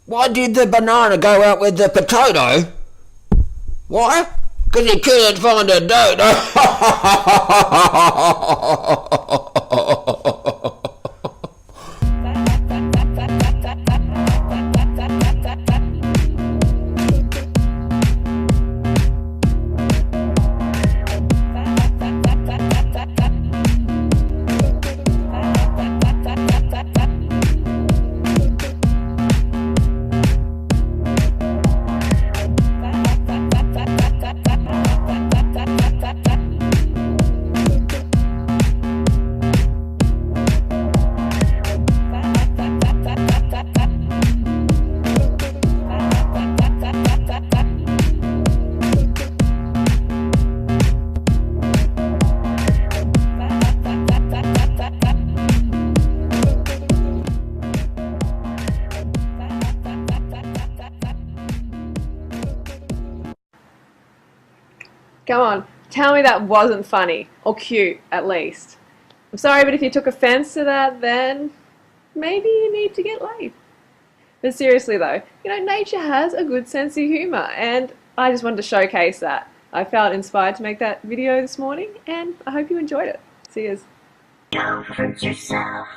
Why did the banana go out with the potato? Why? Because he couldn't find a dodo. Come on, tell me that wasn't funny, or cute, at least. I'm sorry, but if you took offense to that, then maybe you need to get laid. But seriously though, nature has a good sense of humor, and I just wanted to showcase that. I felt inspired to make that video this morning, and I hope you enjoyed it. See yous. Don't hurt yourself.